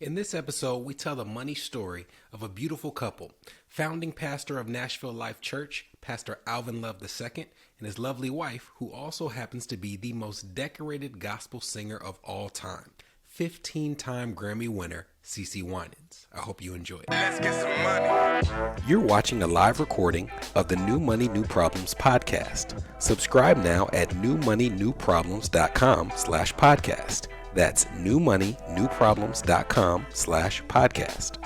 In this episode, we tell the money story of a beautiful couple, founding pastor of Nashville Life Church, Pastor Alvin Love II, and his lovely wife, who also happens to be the most decorated gospel singer of all time, 15-time Grammy winner CeCe Winans. I hope you enjoy it. Let's get some money. You're watching a live recording of the New Money, New Problems podcast. Subscribe now at newmoneynewproblems.com/podcast. That's newmoneynewproblems.com/podcast.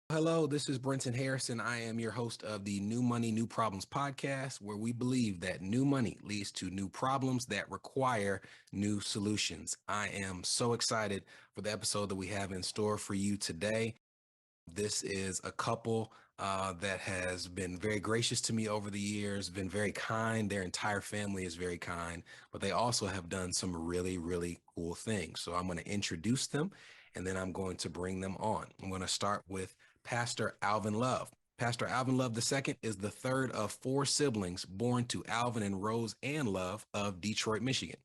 Hello, this is Brenton Harrison. I am your host of the New Money, New Problems podcast, where we believe that new money leads to new problems that require new solutions. I am so excited for the episode that we have in store for you today. This is a couple that has been very gracious to me over the years, been very kind. Their entire family is very kind, but they also have done some really, really cool things. So I'm going to introduce them and then I'm going to bring them on. I'm going to start with Pastor Alvin Love. Pastor Alvin Love II is the third of four siblings born to Alvin and Rose Ann Love of Detroit, Michigan.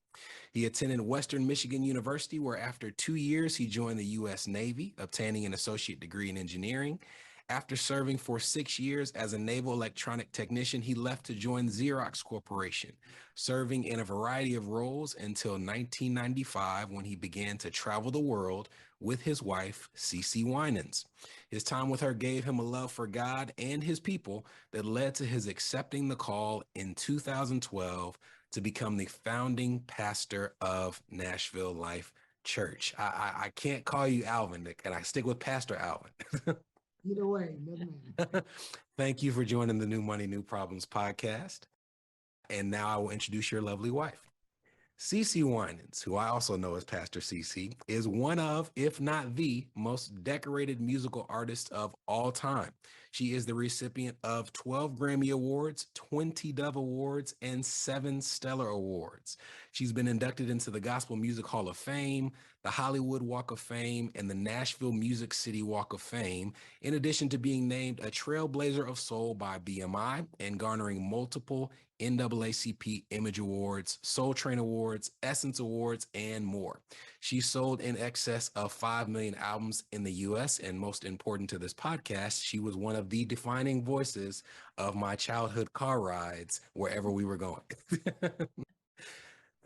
He attended Western Michigan University, where after 2 years, he joined the U.S. Navy, obtaining an associate degree in engineering. After serving for 6 years as a naval electronic technician, he left to join Xerox Corporation, serving in a variety of roles until 1995, when he began to travel the world with his wife, CeCe Winans. His time with her gave him a love for God and his people that led to his accepting the call in 2012 to become the founding pastor of Nashville Life Church. I can't call you Alvin, and I stick with Pastor Alvin. Either way, doesn't matter. Thank you for joining the New Money, New Problems podcast. And now I will introduce your lovely wife. CeCe Winans, who I also know as Pastor CeCe, is one of, if not the most decorated musical artists of all time. She is the recipient of 12 Grammy Awards, 20 Dove Awards, and 7 Stellar Awards. She's been inducted into the Gospel Music Hall of Fame, the Hollywood Walk of Fame, and the Nashville Music City Walk of Fame, in addition to being named a Trailblazer of Soul by BMI and garnering multiple NAACP Image Awards, Soul Train Awards, Essence Awards, and more. She sold in excess of 5 million albums in the US, and most important to this podcast, she was one of the defining voices of my childhood car rides wherever we were going.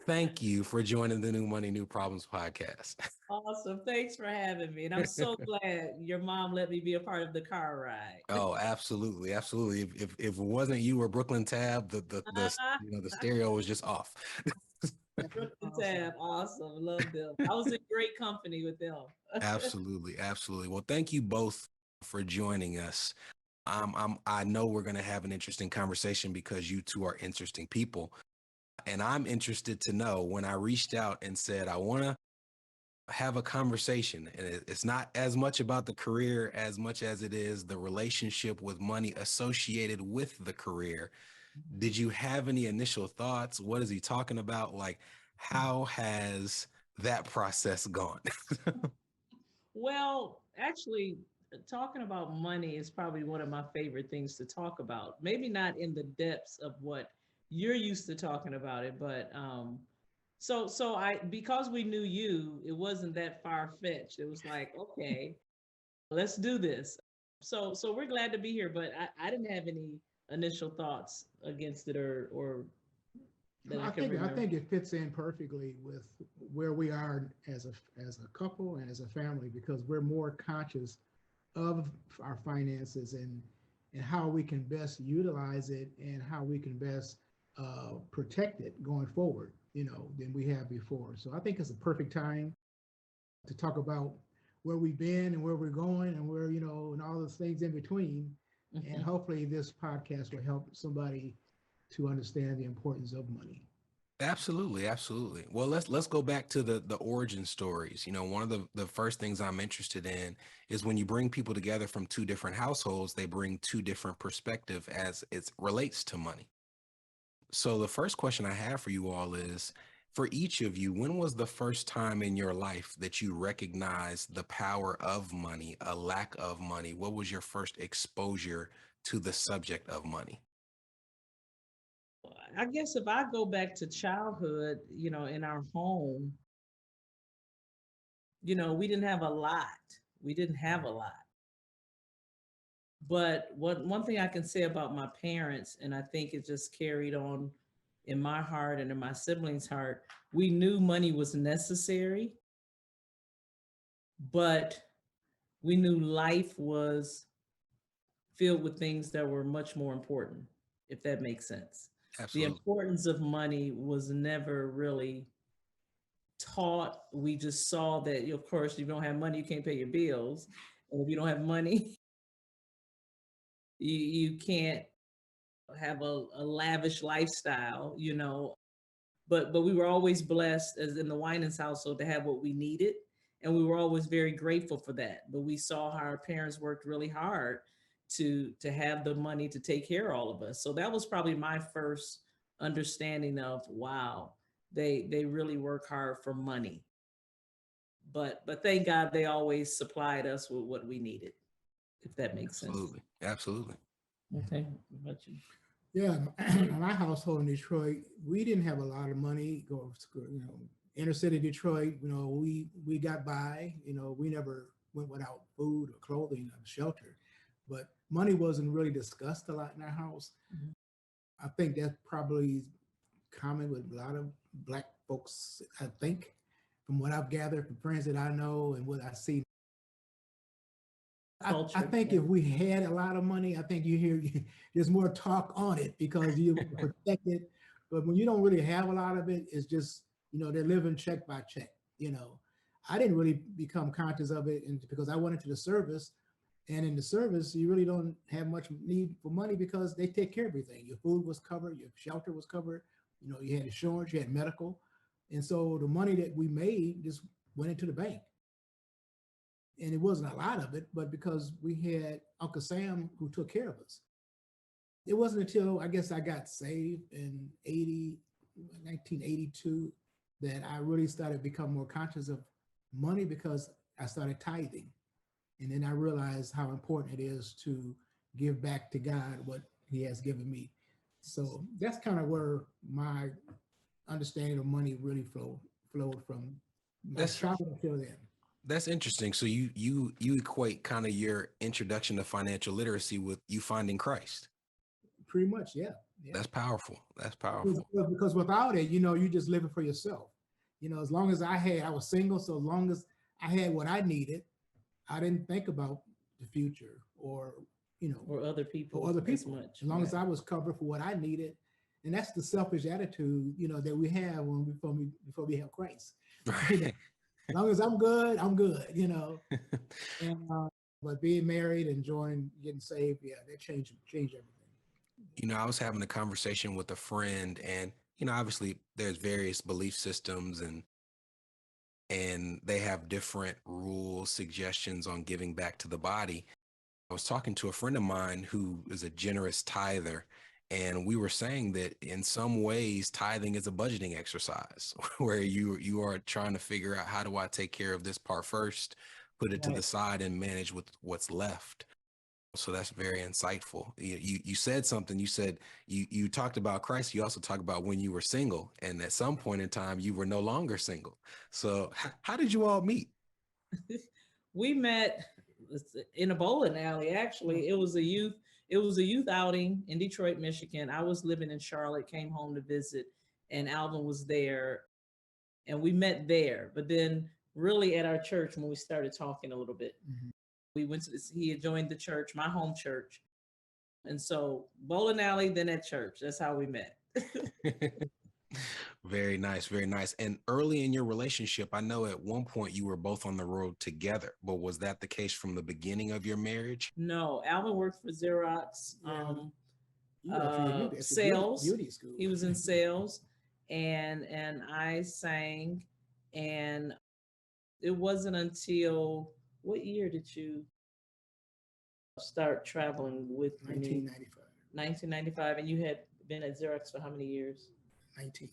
Thank you for joining the New Money, New Problems podcast. Awesome. Thanks for having me. And I'm so glad your mom let me be a part of the car ride. Oh, absolutely, absolutely. If it wasn't you or Brooklyn Tab, the stereo was just off. Brooklyn Awesome. Tab, awesome. Love them. I was in great company with them. Absolutely, absolutely. Well, thank you both for joining us. I know we're going to have an interesting conversation because you two are interesting people, and I'm interested to know, when I reached out and said I want to have a conversation, and it's not as much about the career as much as it is the relationship with money associated with the career. Did you have any initial thoughts? What is he talking about? Like, how has that process gone? Well, actually, talking about money is probably one of my favorite things to talk about. Maybe not in the depths of what you're used to talking about it, but so I because we knew you, it wasn't that far fetched. It was like, okay, let's do this. So we're glad to be here, but I didn't have any initial thoughts against it or that Well, I I can think I remember. think it fits in perfectly with where we are as a couple and as a family, because we're more conscious of our finances and how we can best utilize it and how we can best protect it going forward, than we have before. So I think it's a perfect time to talk about where we've been and where we're going and where, and all those things in between. And Mhm. hopefully this podcast will help somebody to understand the importance of money. Absolutely, absolutely. Well, let's go back to the origin stories. One of the first things I'm interested in is when you bring people together from two different households, they bring two different perspective as it relates to money. So the first question I have for you all is, for each of you, when was the first time in your life that you recognized the power of money, a lack of money? What was your first exposure to the subject of money? I guess if I go back to childhood, in our home, we didn't have a lot. We didn't have a lot. But one thing I can say about my parents, and I think it just carried on in my heart and in my siblings' heart, we knew money was necessary, but we knew life was filled with things that were much more important, if that makes sense. The Absolutely. importance of money was never really taught. We just saw that, of course, if you don't have money, you can't pay your bills. And if you don't have money, you can't have a lavish lifestyle. But we were always blessed, as in the Winans household, to have what we needed. And we were always very grateful for that. But we saw how our parents worked really hard to have the money to take care of all of us. So that was probably my first understanding of, wow, they really work hard for money. But thank God they always supplied us with what we needed, if that makes sense. Absolutely. Absolutely. Okay, what about you? Yeah, my household in Detroit, we didn't have a lot of money. Go, inner city Detroit, we got by. We never went without food or clothing or shelter, but money wasn't really discussed a lot in our house. Mhm. I think that's probably common with a lot of Black folks. I think, from what I've gathered from friends that I know and what I see. I Culture, think yeah. if we had a lot of money, I think you hear there's more talk on it because you protect it. But when you don't really have a lot of it, it's just, they're living check by check. I didn't really become conscious of it because I went into the service, and in the service, you really don't have much need for money because they take care of everything. Your food was covered, your shelter was covered, you had insurance, you had medical. And so the money that we made just went into the bank. And it wasn't a lot of it, but because we had Uncle Sam who took care of us. It wasn't until I guess I got saved in 1982, that I really started to become more conscious of money because I started tithing. And then I realized how important it is to give back to God what he has given me. So that's kind of where my understanding of money really flowed from my That's childhood until then. that's interesting. So you equate kind of your introduction to financial literacy with you finding Christ. Pretty much, yeah. Yeah. That's powerful. That's Because, powerful. because without it, you just living for yourself. As long as I was single, so as long as I had what I needed, I didn't think about the future or, Or other or people other as people. much. As long as Right. I was covered for what I needed. And that's the selfish attitude, that we have before we have Christ. Right. As long as I'm good, I'm good, And but being married, enjoying getting saved, yeah, that changed everything. I was having a conversation with a friend, and obviously there's various belief systems, and they have different rules, suggestions on giving back to the body. I was talking to a friend of mine who is a generous tither, and we were saying that in some ways tithing is a budgeting exercise where you are trying to figure out, how do I take care of this part first, put it to the Right. side, and manage with what's left. So that's very insightful. You said something. You said you talked about Christ. You also talked about when you were single, and at some point in time you were no longer single. So how did you all meet? We met in a bowling alley. Actually, it was a youth outing in Detroit, Michigan. I was living in Charlotte, came home to visit, and Alvin was there, and we met there. But then, really, at our church, when we started talking a little bit, Mhm. we went to this. He had joined the church, my home church, and so bowling alley, then at church. That's how we met. Very nice, very nice. And early in your relationship, I know at one point you were both on the road together, but was that the case from the beginning of your marriage? No, Alvin worked for Xerox. Yeah, you that's a Sales. beauty school. He was in sales, and I sang, and it wasn't until what year did you start traveling with me? 1995, 1995, and you had been at Xerox for how many years? 19.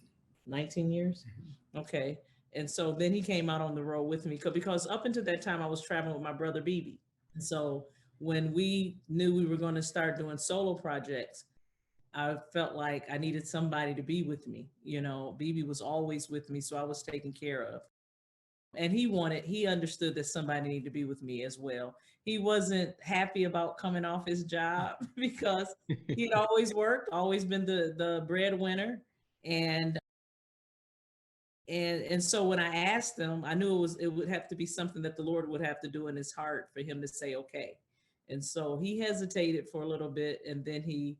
19 years. Mhm. Okay, and so then he came out on the road with me because up until that time I was traveling with my brother BB. So when we knew we were going to start doing solo projects, I felt like I needed somebody to be with me. You know, BB was always with me, so I was taken care of. And he understood that somebody needed to be with me as well. He wasn't happy about coming off his job because he'd always worked, always been the breadwinner. And so when I asked him, I knew it would have to be something that the Lord would have to do in his heart for him to say okay. And so he hesitated for a little bit, and then he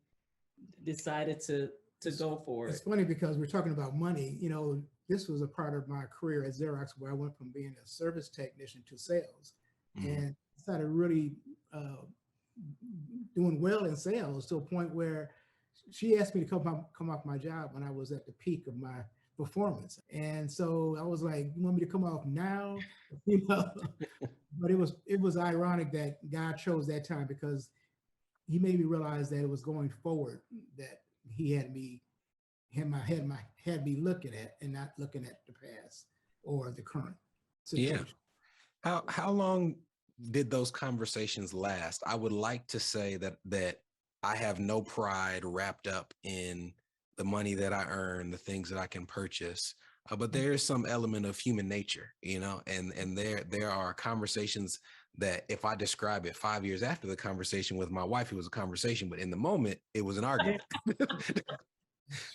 decided to go for It's it. funny because we're talking about money. You know, this was a part of my career at Xerox where I went from being a service technician to sales, and started really doing well in sales to a point where she asked me to come off my job when I was at the peak of my performance. And so I was like, "You want me to come off now?" You know, but it was ironic that God chose that time because He made me realize that it was going forward that He had me looking at and not looking at the past or the current situation. Yeah. How long did those conversations last? I would like to say that I have no pride wrapped up in the money that I earn, the things that I can purchase. But there is some element of human nature, you know, and there are conversations that if I describe it 5 years after the conversation with my wife, it was a conversation, but in the moment, it was an argument.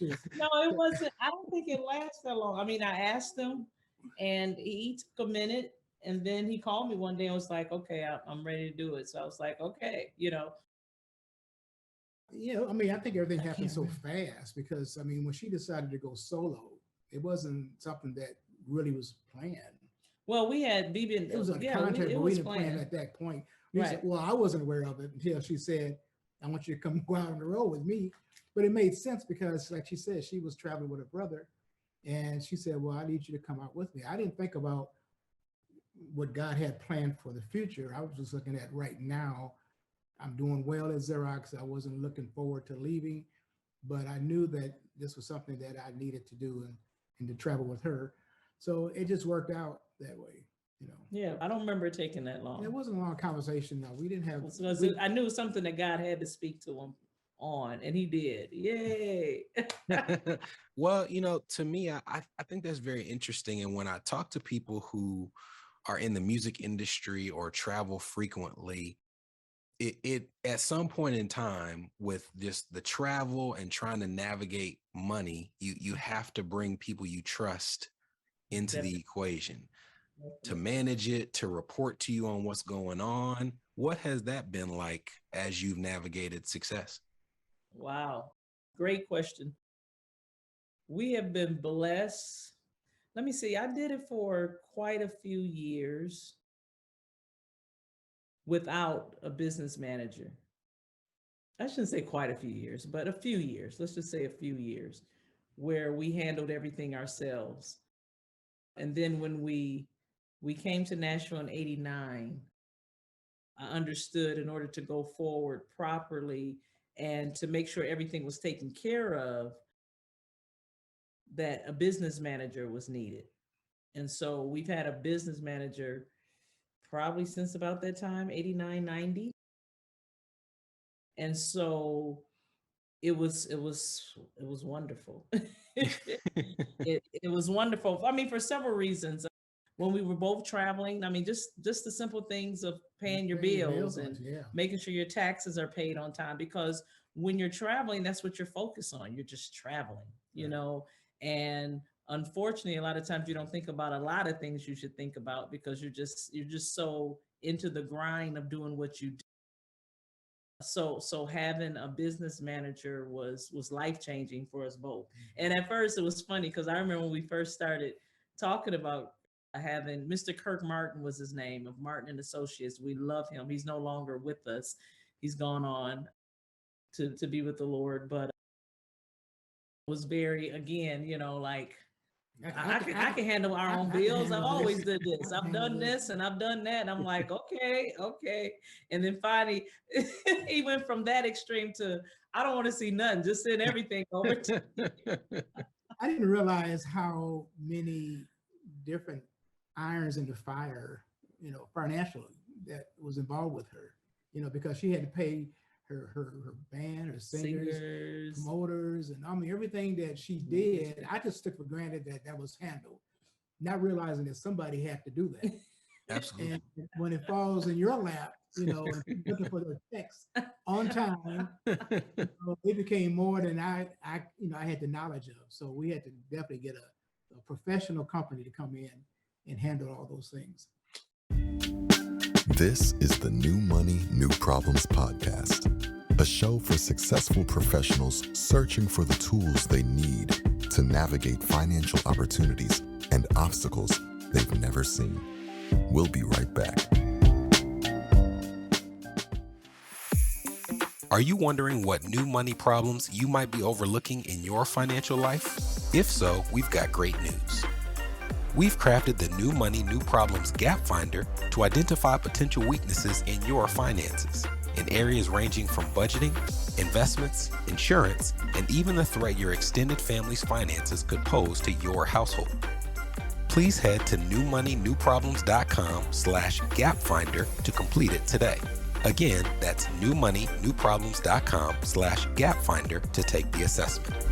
No, it wasn't. I don't think it lasts that long. I mean, I asked him, and he took a minute, and then he called me one day and was like, "Okay, I'm ready to do it." So I was like, "Okay, you know." I mean, I think everything happened so fast because, I mean, when she decided to go solo, it wasn't something that really was planned. Well, we had BB. It was a contract, but we didn't plan at that point. Right. Well, I wasn't aware of it until she said, "I want you to come go out on the road with me." But it made sense because, like she said, she was traveling with her brother, and she said, "Well, I need you to come out with me." I didn't think about what God had planned for the future. I was just looking at right now. I'm doing well at Xerox. I wasn't looking forward to leaving, but I knew that this was something that I needed to do and to travel with her. So it just worked out that way, you know. Yeah, I don't remember it taking that long. It wasn't a long conversation. No, we didn't have. I knew it was something that God had to speak to him on, and he did. Yay. Well, you know, to me, I think that's very interesting. And when I talk to people who are in the music industry or travel frequently, it at some point in time with just the travel and trying to navigate money, you have to bring people you trust into the equation to manage it, to report to you on what's going on. What has that been like as you've navigated success? Wow. Great question. We have been blessed. Let me see. I did it for quite a few years without a business manager. I shouldn't say quite a few years, but a few years. Let's just say a few years where we handled everything ourselves. And then when we came to Nashville in '89, I understood in order to go forward properly and to make sure everything was taken care of, that a business manager was needed. And so we've had a business manager probably since about that time, 89, 90. And so it was wonderful. it was wonderful. I mean, for several reasons. When we were both traveling, I mean, just the simple things of paying your bills and making sure your taxes are paid on time, because when you're traveling, that's what you're focused on. You're just traveling, you know, and unfortunately, a lot of times you don't think about a lot of things you should think about because you're just so into the grind of doing what you do. So having a business manager was life-changing for us both. And at first it was funny because I remember when we first started talking about having Mr. Kirk Martin was his name, of Martin and Associates. We love him. He's no longer with us. He's gone on to be with the Lord, but was very, again, you know, like I can handle our own bills. I've always did this. I've done this and I've done that. And I'm like, okay. And then finally, he went from that extreme to, I don't want to see nothing. Just send everything over to I didn't realize how many different irons in the fire, you know, financially, that was involved with her, you know, because she had to pay her band, her singers, Singers. promoters, and I mean everything that she did. I just took for granted that that was handled, not realizing that somebody had to do that. Absolutely. And when it falls in your lap, and looking for their checks on time, it became more than I had the knowledge of. So we had to definitely get a professional company to come in and handle all those things. This is the New Money, New Problems podcast, a show for successful professionals searching for the tools they need to navigate financial opportunities and obstacles they've never seen. We'll be right back. Are you wondering what new money problems you might be overlooking in your financial life? If so, we've got great news. We've crafted the New Money, New Problems Gap Finder to identify potential weaknesses in your finances in areas ranging from budgeting, investments, insurance, and even the threat your extended family's finances could pose to your household. Please head to newmoneynewproblems.com/gapfinder to complete it today. Again, that's newmoneynewproblems.com/gapfinder to take the assessment.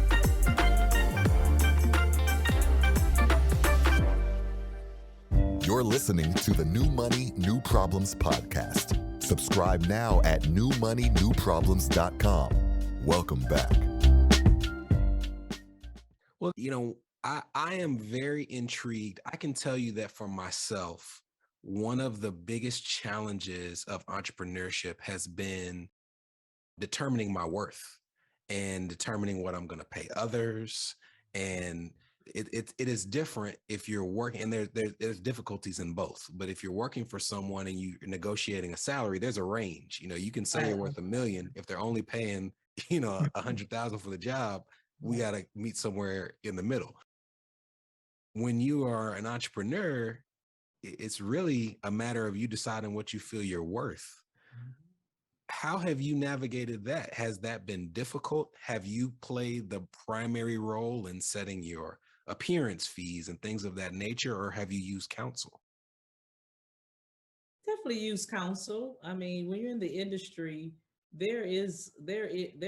You're listening to the New Money, New Problems podcast. Subscribe now at newmoneynewproblems.com. Welcome back. Well, I am very intrigued. I can tell you that for myself, one of the biggest challenges of entrepreneurship has been determining my worth and determining what I'm going to pay others. And it is different if you're working, and there's difficulties in both. But if you're working for someone and you're negotiating a salary, there's a range. You can say you're worth $1 million. If they're only paying, 100,000 for the job, we got to meet somewhere in the middle. When you are an entrepreneur, it's really a matter of you deciding what you feel you're worth. How have you navigated that? Has that been difficult? Have you played the primary role in setting your appearance fees and things of that nature, or have you used counsel? Definitely use counsel. I mean, when you're in the industry, there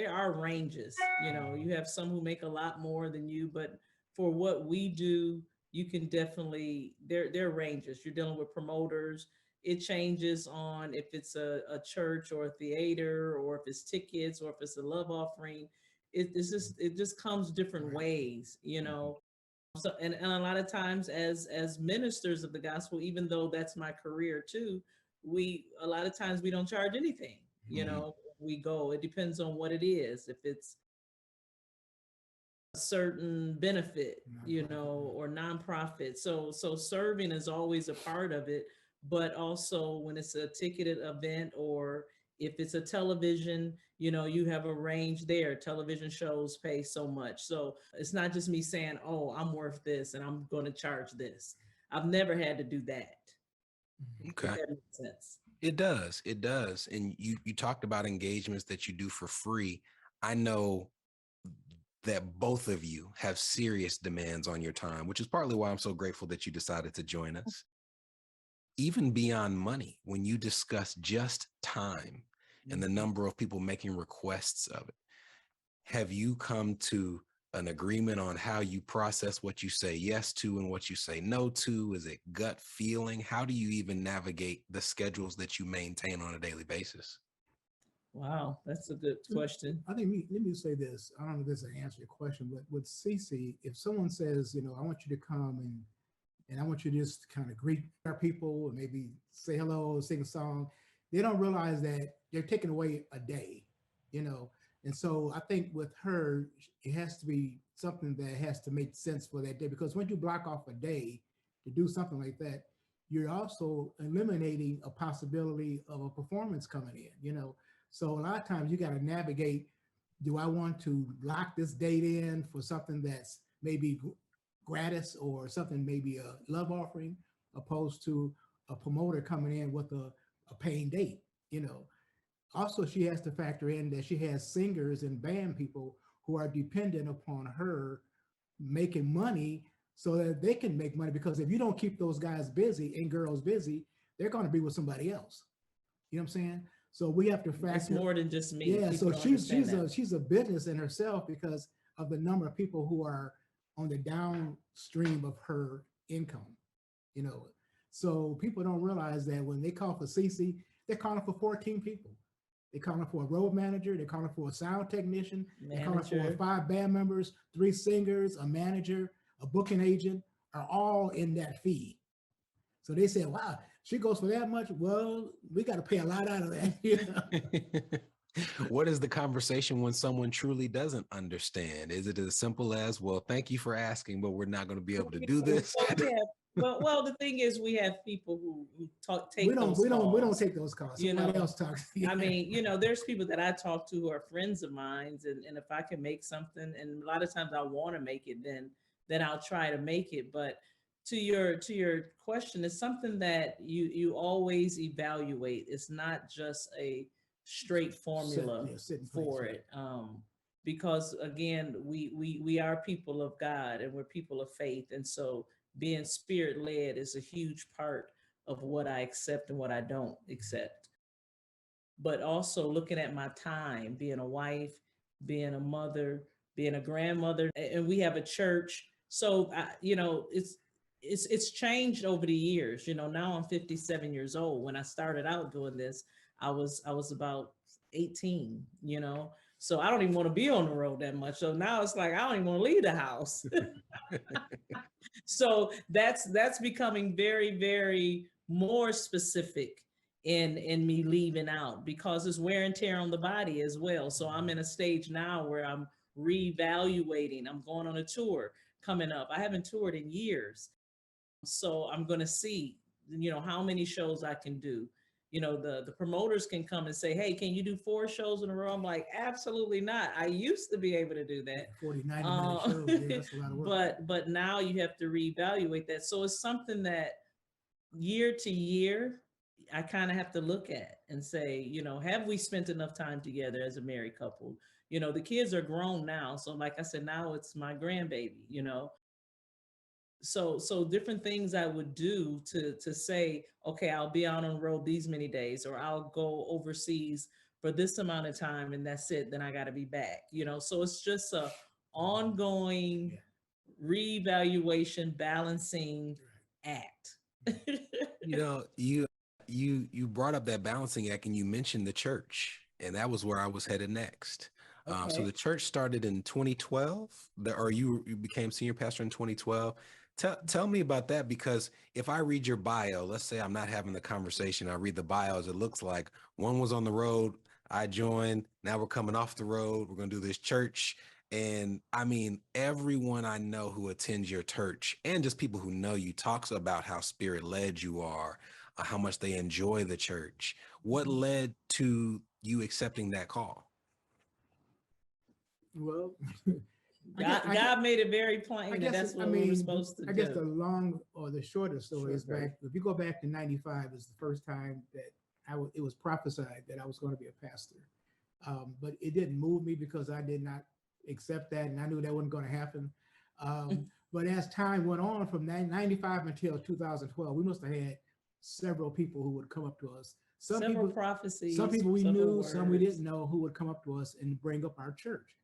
are ranges. You have some who make a lot more than you, but for what we do, you can definitely there are ranges. You're dealing with promoters. It changes on if it's a church or a theater, or if it's tickets, or if it's a love offering. It just comes different ways. So and a lot of times as ministers of the gospel, even though that's my career too, a lot of times we don't charge anything. We go, it depends on what it is. If it's a certain benefit, or nonprofit. So serving is always a part of it, but also when it's a ticketed event, or if it's a television, you have a range there. Television shows pay so much. So it's not just me saying, oh, I'm worth this and I'm going to charge this. I've never had to do that. Okay. If that makes sense. It does. It does. And you talked about engagements that you do for free. I know that both of you have serious demands on your time, which is partly why I'm so grateful that you decided to join us. Even beyond money, when you discuss just time and the number of people making requests of it, have you come to an agreement on how you process what you say yes to and what you say no to? Is it gut feeling? How do you even navigate the schedules that you maintain on a daily basis? Wow, that's a good question. I think let me say this. I don't know if this will answer your question, but with CeCe, if someone says, I want you to come and I want you to just kind of greet our people and maybe say hello, sing a song, they don't realize that they're taking away a day, And so I think with her, it has to be something that has to make sense for that day, because when you block off a day to do something like that, you're also eliminating a possibility of a performance coming in, So a lot of times you got to navigate, do I want to lock this date in for something that's maybe gratis or something, maybe a love offering, opposed to a promoter coming in with a paying date, Also, she has to factor in that she has singers and band people who are dependent upon her making money so that they can make money. Because if you don't keep those guys busy and girls busy, they're going to be with somebody else. You know what I'm saying? So we have to It's factor. more than just me. Yeah, People so don't she's understand that. she's a business in herself because of the number of people who are on the downstream of her income, you know. So people don't realize that when they call for CeCe, they're calling for 14 people. They're calling for a road manager, they're calling for a sound technician, they're calling for Manager. 5 band members, 3 singers, a manager, a booking agent, are all in that fee. So they said, wow, she goes for that much. Well, we got to pay a lot out of that. You know? What is the conversation when someone truly doesn't understand? Is it as simple as, well, thank you for asking, but we're not going to be able to do this? Well, the thing is, we have people who take we don't calls. take those calls. You Somebody know, else talks. Yeah. I mean, you know, there's people that I talk to who are friends of mine, and if I can make something, and a lot of times I want to make it, then I'll try to make it. But to your question, it's something that you always evaluate. It's not just a straight formula sit in place, for right. it. Because again, we are people of God and we're people of faith, and so being spirit led is a huge part of what I accept and what I don't accept. But also looking at my time, being a wife, being a mother, being a grandmother, and we have a church. So you know, it's changed over the years. You know, now I'm 57 years old. When I started out doing this, I was about 18. You know, so I don't even want to be on the road that much. So now it's like I don't even want to leave the house. So that's becoming very, very more specific in me leaving out, because it's wear and tear on the body as well. So I'm in a stage now where I'm reevaluating. I'm going on a tour coming up. I haven't toured in years. So I'm going to see, you know, how many shows I can do. You know, the promoters can come and say, hey, can you do 4 shows in a row? I'm like, absolutely not. I used to be able to do that. 40, 90-minute shows. Yeah, that's a lot of work. But now you have to reevaluate that. So it's something that year to year, I kind of have to look at and say, you know, have we spent enough time together as a married couple? You know, the kids are grown now. So like I said, now it's my grandbaby, you know. So different things I would do to say, okay, I'll be out on the road these many days, or I'll go overseas for this amount of time and that's it. Then I got to be back, you know. So it's just a ongoing reevaluation, balancing act. You know, you brought up that balancing act and you mentioned the church, and that was where I was headed next. So the church started in 2012, or you became senior pastor in 2012. Tell me about that, because if I read your bio, let's say I'm not having the conversation, I read the bio as it looks like one was on the road, I joined, now we're coming off the road, we're going to do this church. And I mean, everyone I know who attends your church, and just people who know you, talks about how spirit led you are, how much they enjoy the church. What led to you accepting that call? Well, God made it very plain that that's what we were supposed to do. I guess the long or the shorter story is back. If you go back to 95, is the first time that it was prophesied that I was going to be a pastor. But it didn't move me because I did not accept that, and I knew that wasn't going to happen. But as time went on from 95 until 2012, we must have had several people who would come up to us. Several prophecies. Some people we knew, some we didn't know, who would come up to us and bring up our church.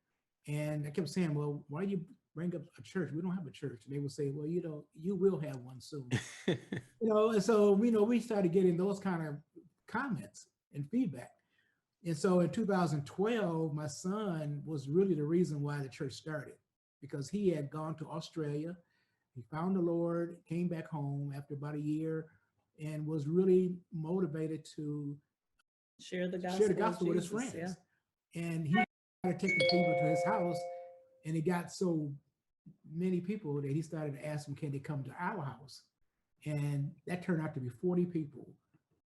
And I kept saying, well, why do you bring up a church? We don't have a church. And they would say, well, you know, you will have one soon. You know, and so, you know, we started getting those kind of comments and feedback. And so in 2012, my son was really the reason why the church started, because he had gone to Australia. He found the Lord, came back home after about a year, and was really motivated to share the gospel with his friends. Yeah. And he started taking people to his house, and he got so many people that he started to ask them, can they come to our house? And that turned out to be 40 people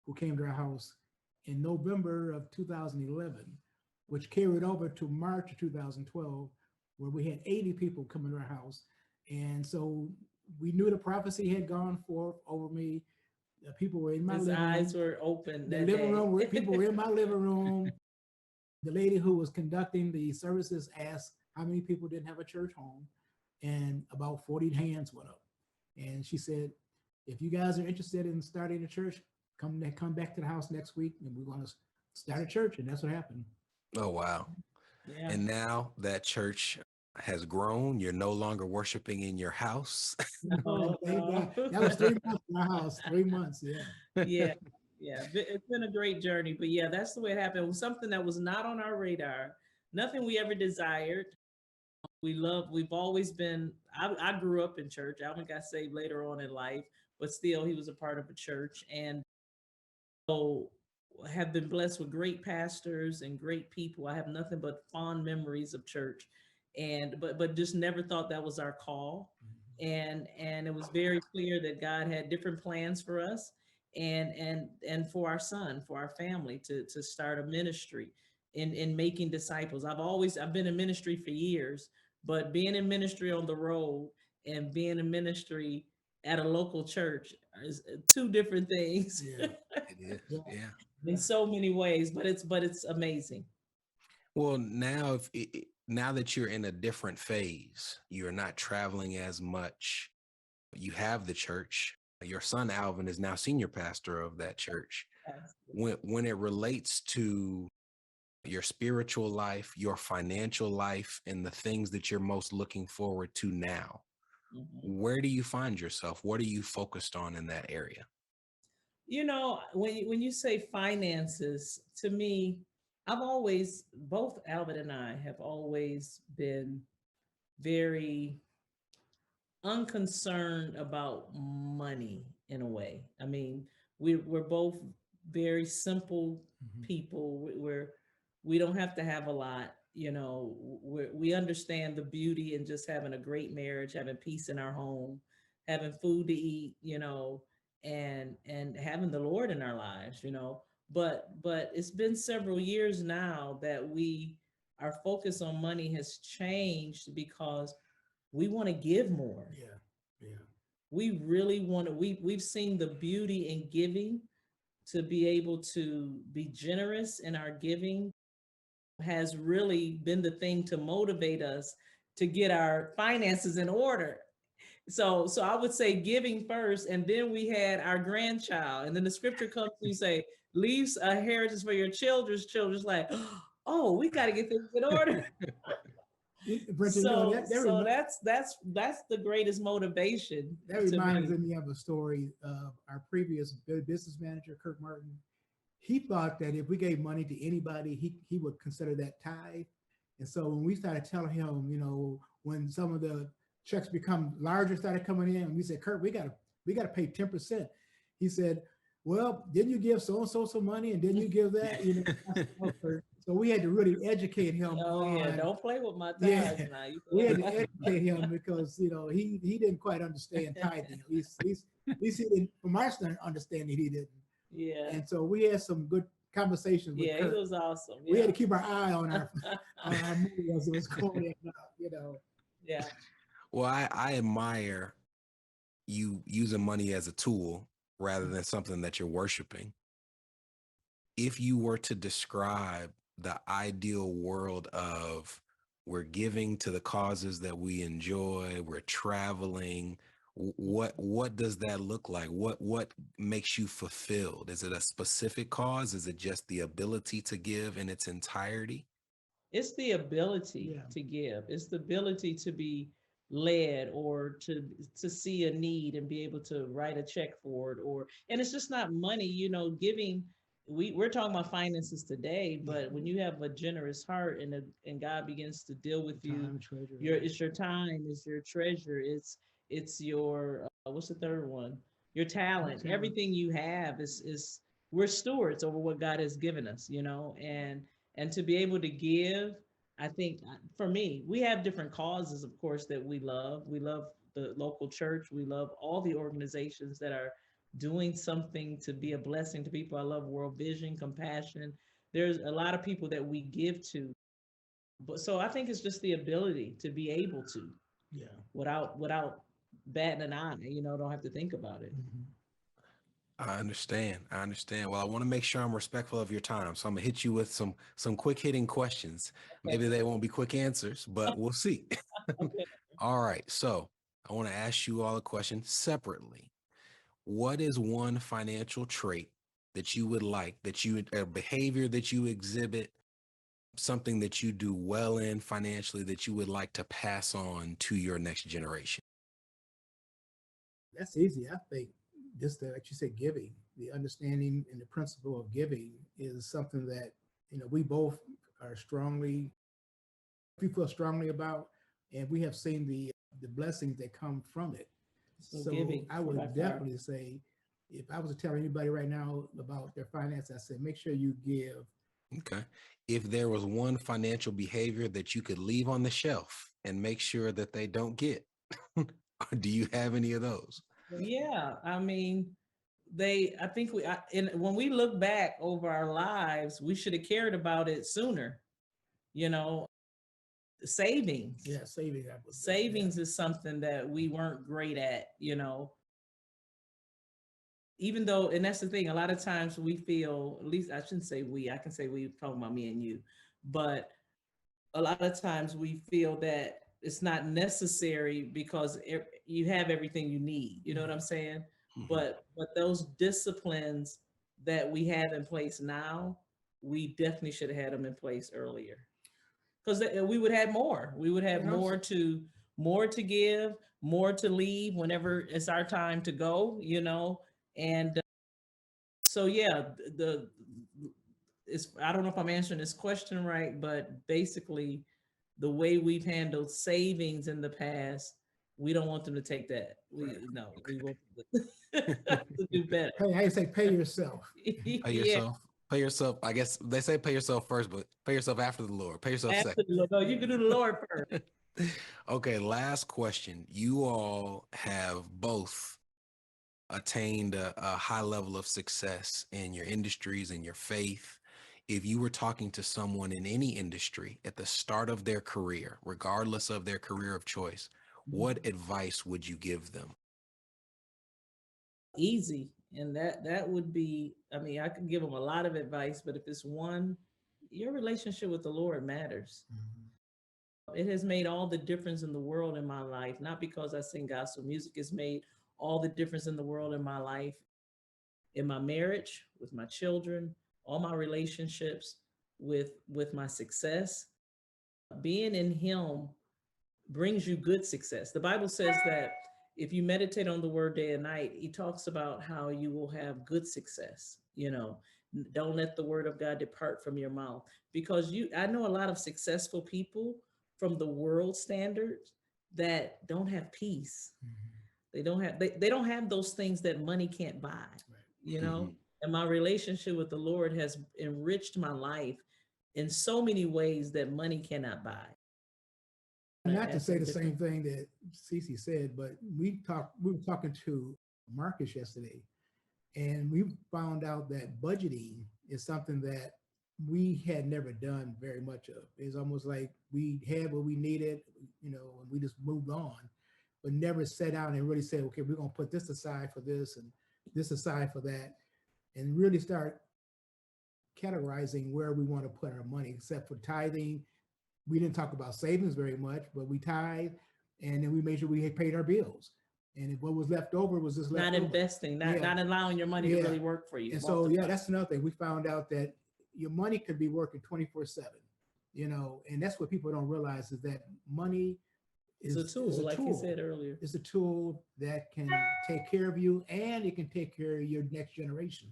who came to our house in November of 2011, which carried over to March of 2012, where we had 80 people coming to our house. And so we knew the prophecy had gone forth over me. The people were in my living room. His eyes were open. The living room, people were in my living room. The lady who was conducting the services asked how many people didn't have a church home, and about 40 hands went up. And she said, if you guys are interested in starting a church, come back to the house next week, and we're going to start a church, and that's what happened. Oh, wow. Yeah. And now that church has grown. You're no longer worshiping in your house. No, Thank no. God. That was 3 months in our house. 3 months, yeah. Yeah. Yeah. It's been a great journey, but yeah, that's the way it happened. It was something that was not on our radar, nothing we ever desired. We've always been, I grew up in church. Alvin got saved later on in life, but still he was a part of a church. And so have been blessed with great pastors and great people. I have nothing but fond memories of church, and but just never thought that was our call. And it was very clear that God had different plans for us, and for our son, for our family, to start a ministry in making disciples. I've been in ministry for years, but being in ministry on the road and being in ministry at a local church is two different things. Yeah. It is. Yeah. Yeah. In so many ways, but it's amazing. Well, now now that you're in a different phase, you're not traveling as much. You have the church. Your son Alvin is now senior pastor of that church. Yes. When it relates to your spiritual life, your financial life, and the things that you're most looking forward to now, Mhm. where do you find yourself? What are you focused on in that area? You know, when you say finances, to me, I've always, both Alvin and I have always been very unconcerned about money in a way. I mean, we're both very simple Mhm. people. We don't have to have a lot. You know, we understand the beauty in just having a great marriage, having peace in our home, having food to eat. You know, and having the Lord in our lives. You know, but it's been several years now that our focus on money has changed because we want to give more. Yeah. Yeah. We really want to, we've seen the beauty in giving. To be able to be generous in our giving has really been the thing to motivate us to get our finances in order. So I would say giving first, and then we had our grandchild, and then the scripture comes to say, leaves a heritage for your children's children's, like, oh, we got to get things in order. Brenton, So so that's the greatest motivation that to reminds me. me of a story of our previous business manager, Kirk Martin. He thought that if we gave money to anybody, he would consider that tithe. And so when we started telling him, when some of the checks become larger, started coming in, and we said, Kirk, we gotta pay 10%. He said, well, didn't you give so and so some money, and didn't you give that? I said, "No, Kirk." So we had to really educate him Oh yeah, on, don't play with my yeah, tithes now. You we had to can- educate him because he didn't quite understand tithing. At least he didn't, from our understanding, he didn't. yeah, And so we had some good conversations with yeah, he Kirk. was awesome. We had Yeah, to keep our eye on our movie as it was going. yeah, Well, I admire you using money as a tool rather than something that you're worshiping. If you were to describe the ideal world of we're giving to the causes that we enjoy, we're traveling, what does that look like? What makes you fulfilled? Is it a specific cause? Is it just the ability to give in its entirety? it's the ability Yeah. to give. It's the ability to be led, or to see a need and be able to write a check for it. Or and it's just not money. You know, giving. We're talking about finances today, but when you have a generous heart, and God begins to deal with you, Time, treasure. it's your time, it's your treasure, it's your what's the third one? Your talent. Talent. Everything you have is we're stewards over what God has given us, you know, and to be able to give, I think for me, we have different causes, of course, that we love. We love the local church. We love all the organizations that are doing something to be a blessing to people. I love World Vision, Compassion. There's a lot of people that we give to. But so I think it's just the ability to be able to, Yeah. without batting an eye, you know, don't have to think about it. Mhm. I understand. I understand. Well, I want to make sure I'm respectful of your time. So I'm gonna hit you with some quick hitting questions. Okay. Maybe they won't be quick answers, but we'll see. Okay. All right. So I want to ask you all a question separately. What is one financial trait that you would like, a behavior that you exhibit, something that you do well in financially that you would like to pass on to your next generation? That's easy. I think just like you said, giving, the understanding and the principle of giving is something that, we both are we feel strongly about, and we have seen the blessings that come from it. So giving, I would definitely say, if I was to tell anybody right now about their finance, I said, make sure you give. Okay. If there was one financial behavior that you could leave on the shelf and make sure that they don't get, do you have any of those? Yeah, I mean, I think when we look back over our lives, we should have cared about it sooner. Savings. Yeah, Savings is something that we weren't great at, even though, and that's the thing, a lot of times we feel, at least I shouldn't say we, I can say we, talking about me and you, but a lot of times we feel that it's not necessary because you have everything you need. You know what I'm saying? Mhm. But those disciplines that we have in place now, we definitely should have had them in place earlier, because we would have more. We would have more to give, more to leave whenever it's our time to go. And so yeah, I don't know if I'm answering this question right, but basically, the way we've handled savings in the past, we don't want them to take that. We want to do better. How you say pay yourself? Pay yourself. Pay yourself. I guess they say pay yourself first, but pay yourself after the Lord. Pay yourself second. No, you can do the Lord first. Okay, last question. You all have both attained a high level of success in your industries and your faith. If you were talking to someone in any industry at the start of their career, regardless of their career of choice, what advice would you give them? Easy. And that would be, I mean, I could give them a lot of advice, but if it's one, your relationship with the Lord matters. Mm-hmm. It has made all the difference in the world in my life, not because I sing gospel music. It's made all the difference in the world in my life, in my marriage, with my children, all my relationships, with my success. Being in Him brings you good success. The Bible says that if you meditate on the word day and night, He talks about how you will have good success. Don't let the word of God depart from your mouth, because I know a lot of successful people from the world standards that don't have peace. Mm-hmm. They don't have those things that money can't buy, right. Mm-hmm. And my relationship with the Lord has enriched my life in so many ways that money cannot buy. Not to say the same thing that CeCe said, but we were talking to Marcus yesterday, and we found out that budgeting is something that we had never done very much of. It's almost like we had what we needed, and we just moved on, but never sat down and really said, okay, we're going to put this aside for this and this aside for that, and really start categorizing where we want to put our money, except for tithing. We didn't talk about savings very much, but we tithe, and then we made sure we had paid our bills. And if what was left over was just left over. Investing, not allowing your money to really work for you. And so, that's another thing. We found out that your money could be working 24/7, and that's what people don't realize, is that money is a tool, like you said earlier. It's a tool that can take care of you, and it can take care of your next generation.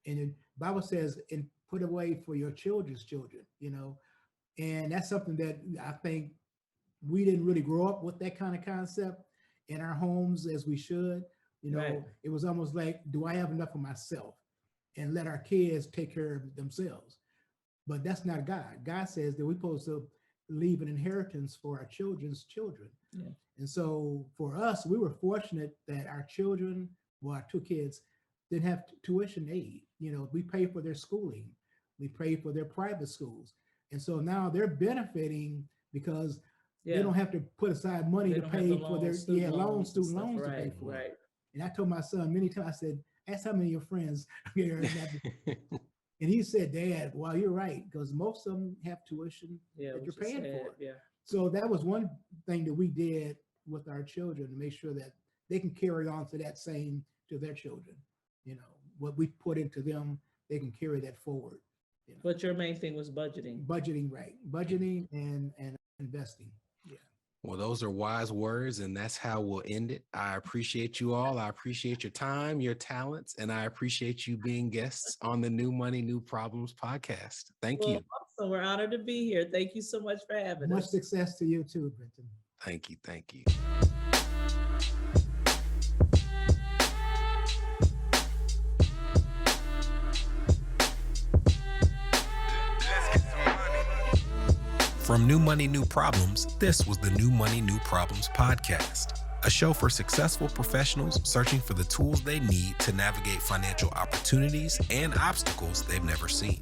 And the Bible says, and put away for your children's children, and that's something that I think we didn't really grow up with, that kind of concept in our homes as we should. Right. It was almost like, do I have enough for myself? And let our kids take care of themselves. But that's not God. God says that we're supposed to leave an inheritance for our children's children. Yeah. And so for us, we were fortunate that our children, our two kids, didn't have tuition aid. We paid for their schooling. We paid for their private schools. And so now they're benefiting because they don't have to put aside money to pay for their student loans to pay for. Right. And I told my son many times, I said, ask how many of your friends here. And he said, Dad, well, you're right, because most of them have tuition that you're paying for. Yeah. So that was one thing that we did with our children, to make sure that they can carry on to that same to their children. what we put into them, they can carry that forward. You know. But your main thing was budgeting. Budgeting, right? Budgeting and investing. Yeah. Well, those are wise words, and that's how we'll end it. I appreciate you all. I appreciate your time, your talents, and I appreciate you being guests on the New Money, New Problems podcast. Thank you. So we're honored to be here. Thank you so much for having Much us. success to you too, Brenton. Thank you. Thank you. From New Money, New Problems, this was the New Money, New Problems podcast, a show for successful professionals searching for the tools they need to navigate financial opportunities and obstacles they've never seen.